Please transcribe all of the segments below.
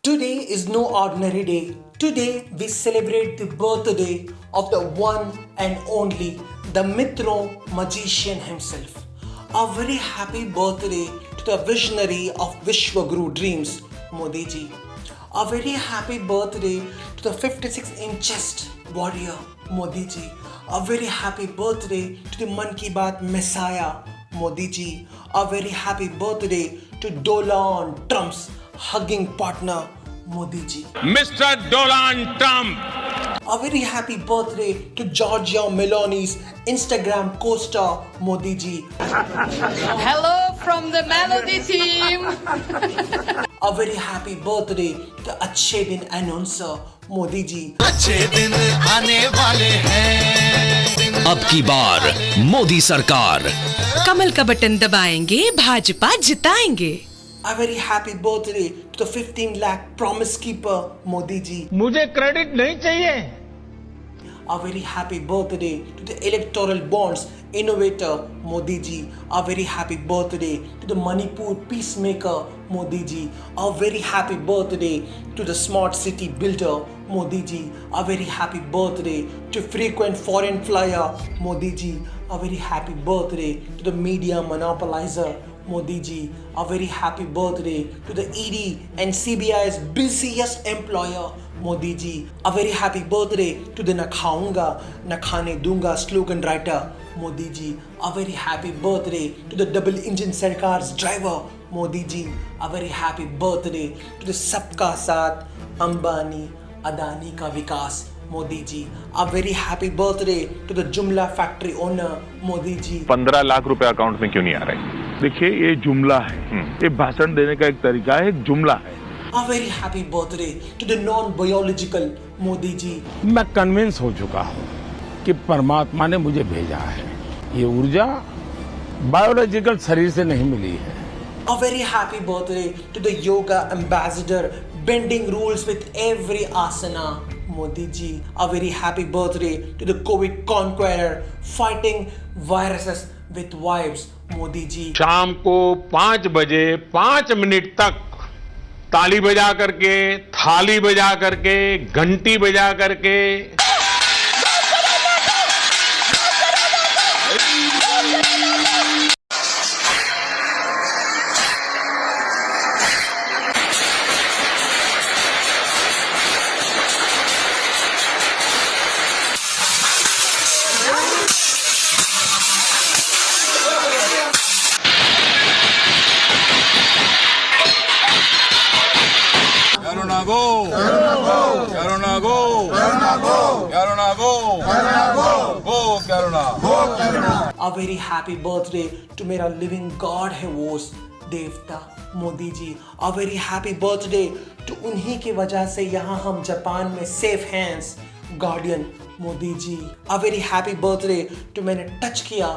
Today is no ordinary day. Today we celebrate the birthday of the one and only, the Mithro magician himself. A very happy birthday to the visionary of Vishwaguru dreams, Modi ji. A very happy birthday to the 56-inch chest warrior, Modi ji. A very happy birthday to the Man Ki Baat Messiah, Modi ji. A very happy birthday to Donald Trump's hugging partner, Modi ji. Mr. Donald Trump. A very happy birthday to Giorgia Meloni's Instagram co-star, Modi ji. Hello from the Melody team. A very happy birthday to the Achhe Din announcer, Modi ji. अच्छे दिन आने वाले हैं। अब की बार मोदी सरकार। कमल का button दबाएंगे, Bhajpa जिताएंगे। A very happy birthday to the 15 lakh promise keeper, Modi ji. मुझे क्रेडिट नहीं चाहिए। A very happy birthday to the electoral bonds innovator, Modi ji. A very happy birthday to the Manipur peacemaker, Modi ji. A very happy birthday to the smart city builder, Modi ji. A very happy birthday to frequent foreign flyer, Modi ji. A very happy birthday to the media monopolizer, Modi ji. A very happy birthday to the ED and CBI's busiest employer, Modi ji. A very happy birthday to the Na khaunga, na khane dunga slogan writer, Modi ji. A very happy birthday to the double engine Sarkar's driver, Modi ji. A very happy birthday to the Sabka Saath, Ambani, Adani ka Vikas, Modi ji. A very happy birthday to the Jumla factory owner, Modi ji. 15 lakh रुपए account में क्यों नहीं आ रहे? देखिए ये जुमला है, ये भाषण देने का एक तरीका है, एक जुमला है। A very happy birthday to the non-biological Modi ji. मैं कन्विंस हो चुका हूँ कि परमात्मा ने मुझे भेजा है। ये ऊर्जा बायोलॉजिकल शरीर से नहीं मिली है। A very happy birthday to the yoga ambassador bending rules with every asana, Modi ji. A very happy birthday to the COVID conqueror fighting viruses with wives, Modi ji. शाम को 5 बजे 5 मिनट तक ताली बजा करके, थाली बजा करके, घंटी बजा करके Karuna go, Karuna go, Karuna go, Karuna go, Karuna go, go Karuna, go Karuna. A very happy birthday to मेरा living God है वो देवता, Modi ji. A very happy birthday to उन्हीं की वजह से यहाँ हम जापान में safe hands, guardian, Modi ji. A very happy birthday to मैंने touch किया,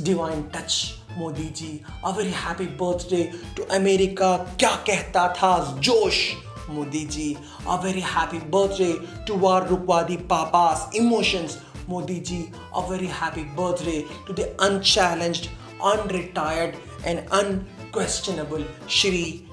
divine touch, Modi ji. A very happy birthday to America क्या कहता था जोश, Modi ji. A very happy birthday to our Rukwadi Papa's emotions, Modi ji. A very happy birthday to the unchallenged, unretired and unquestionable Shri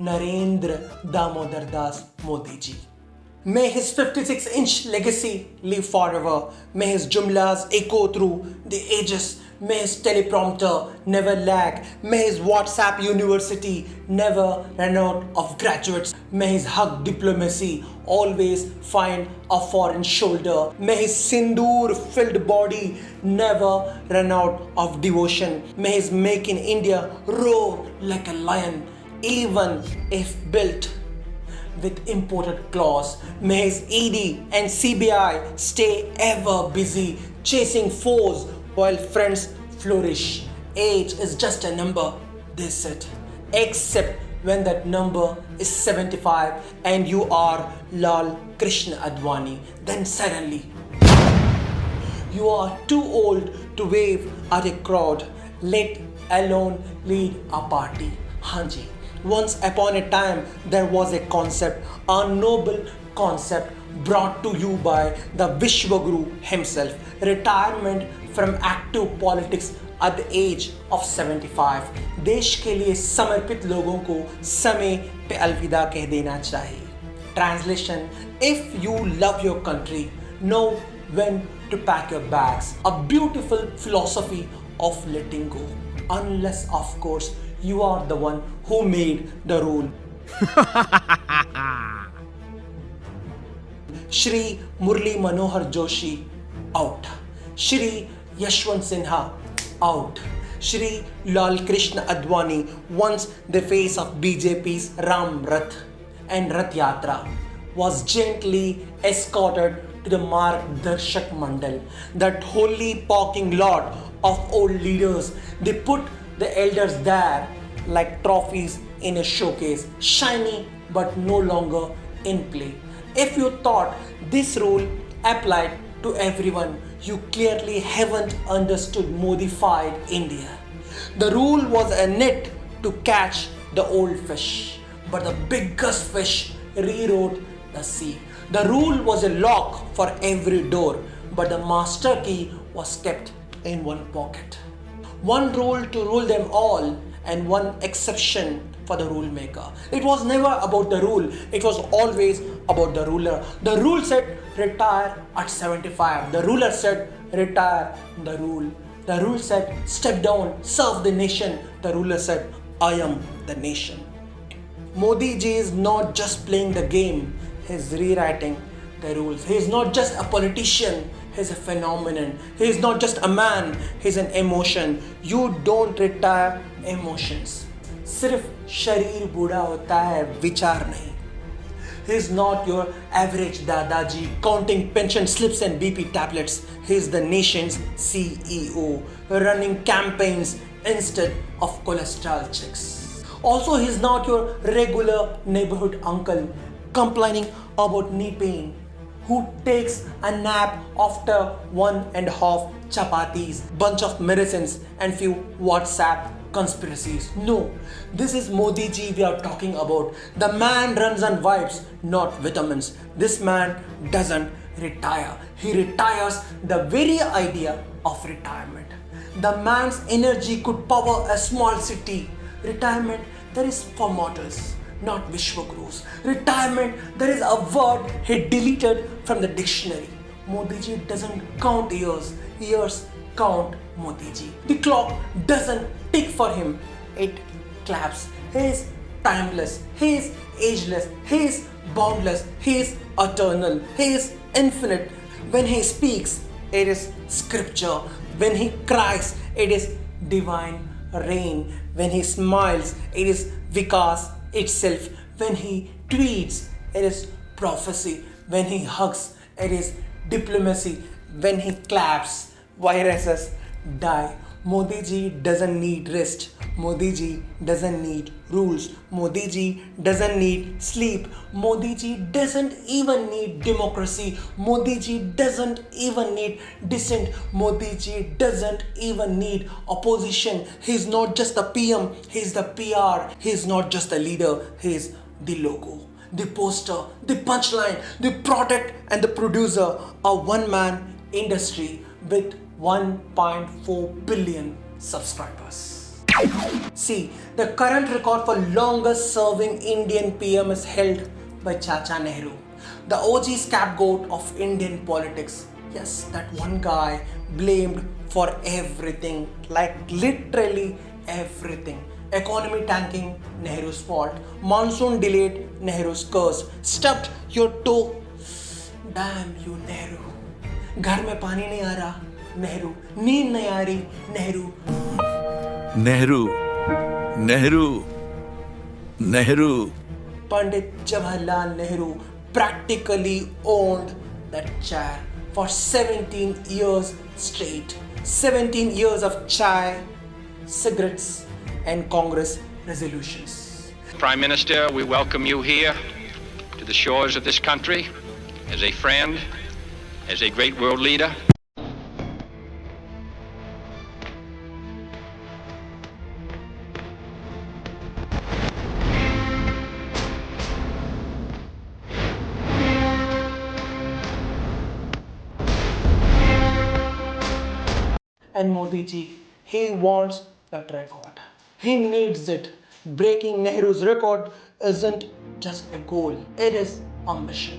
Narendra Damodar Das Modi ji. May his 56-inch legacy live forever. May his jumlas echo through the ages. May his teleprompter never lag. May his WhatsApp university never run out of graduates. May his hug diplomacy always find a foreign shoulder. May his sindoor-filled body never run out of devotion. May his Make in India roar like a lion, even if built with imported claws. May his ED and CBI stay ever busy chasing foes while friends flourish. Age is just a number, they said, except when that number is 75 and you are Lal Krishna Advani. Then suddenly, you are too old to wave at a crowd, let alone lead a party. Hanji. Once upon a time, there was a concept, a noble concept brought to you by the Vishwaguru himself. Retirement from active politics at the age of 75. देश के लिए समर्पित लोगों को समय पे अलविदा कह देना चाहिए. Translation: If you love your country, know when to pack your bags. A beautiful philosophy of letting go. Unless, of course, you are the one who made the rule. Shri Murli Manohar Joshi, out. Shri Yashwant Sinha, out. Shri Lal Krishna Advani, once the face of BJP's Ram Rath and Rath Yatra, was gently escorted to the Marg Darshak Mandal, that holy parking lot of old leaders. They put the elders there like trophies in a showcase, shiny but no longer in play. If you thought this rule applied to everyone, you clearly haven't understood modified India. The rule was a net to catch the old fish, but the biggest fish rewrote the sea. The rule was a lock for every door, but the master key was kept in one pocket. One rule to rule them all, and one exception for the rule maker. It was never about the rule, it was always about the ruler. The rule said retire at 75. The ruler said retire the rule. The rule said step down, serve the nation. The ruler said I am the nation. Modi ji is not just playing the game, he is rewriting the rules. He is not just a politician, he is a phenomenon. He is not just a man, he is an emotion. You don't retire emotions. सिर्फ शरीर बूढ़ा होता है, विचार नहीं. He is not your average dadaji counting pension slips and BP tablets. He is the nation's CEO, running campaigns instead of cholesterol checks. Also, he is not your regular neighborhood uncle complaining about knee pain, who takes a nap after 1.5 chapatis, bunch of medicines and few WhatsApp conspiracies. No, this is Modi ji we are talking about. The man runs on vibes, not vitamins. This man doesn't retire. He retires the very idea of retirement. The man's energy could power a small city. Retirement, there is for mortals, not Vishwagurus. Retirement, there is a word he deleted from the dictionary. Modi ji doesn't count years. Years count Modi ji. The clock doesn't tick for him, it claps. He is timeless, he is ageless, he is boundless, he is eternal, he is infinite. When he speaks, it is scripture. When he cries, it is divine rain. When he smiles, it is Vikas itself. When he tweets, it is prophecy. When he hugs, it is diplomacy. When he claps, viruses die. Modi ji doesn't need rest. Modi ji doesn't need rules. Modi ji doesn't need sleep. Modi ji doesn't even need democracy. Modi ji doesn't even need dissent. Modi ji doesn't even need opposition. He's not just the PM, he's the PR. He's not just the leader, he's the logo, the poster, the punchline, the product and the producer. A one-man industry with 1.4 billion subscribers. See, the current record for longest serving Indian PM is held by Chacha Nehru, the OG scapegoat of Indian politics. Yes, that one guy blamed for everything, like literally everything. Economy tanking, Nehru's fault. Monsoon delayed, Nehru's curse. Stubbed your toe, damn you Nehru. घर में पानी नहीं आ रहा, नेहरू. नींद नहीं आ रही, Nehru. Nehru, Nehru, Nehru. Pandit Jawaharlal Nehru practically owned that chair for 17 years straight. 17 years of chai, cigarettes, and Congress resolutions. Prime Minister, we welcome you here to the shores of this country as a friend, as a great world leader. And Modi ji, He wants that record. He needs it. Breaking Nehru's record isn't just a goal, it is a mission.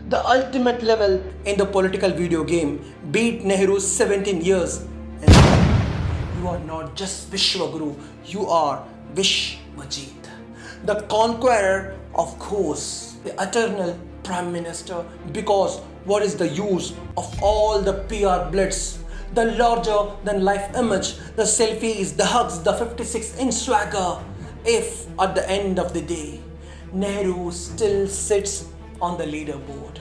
The ultimate level in the political video game. Beat Nehru's 17 years. And you are not just Vishwaguru, you are Vishwajit, the conqueror of course, the eternal Prime Minister. Because what is the use of all the PR blitz, the larger than life image, the selfies, the hugs, the 56-inch swagger, if at the end of the day, Nehru still sits on the leaderboard?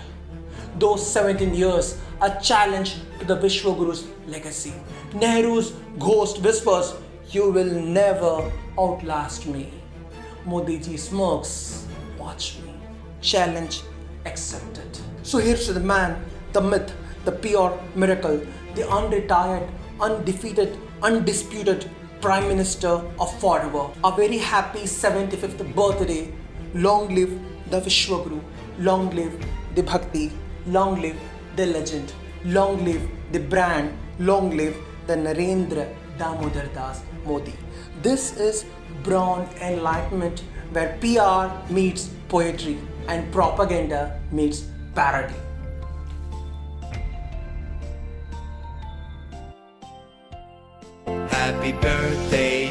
Those 17 years a challenge to the Vishwaguru's legacy. Nehru's ghost whispers, "You will never outlast me." Modi ji smirks, "Watch me." Challenge accepted. So here's to the man, the myth, the pure miracle, the unretired, undefeated, undisputed Prime Minister of forever. A very happy 75th birthday. Long live the Vishwaguru. Long live the Bhakti. Long live the legend. Long live the brand. Long live the Narendra Damodar Das Modi. This is Brown Enlightenment, where PR meets poetry and propaganda meets parody. Happy birthday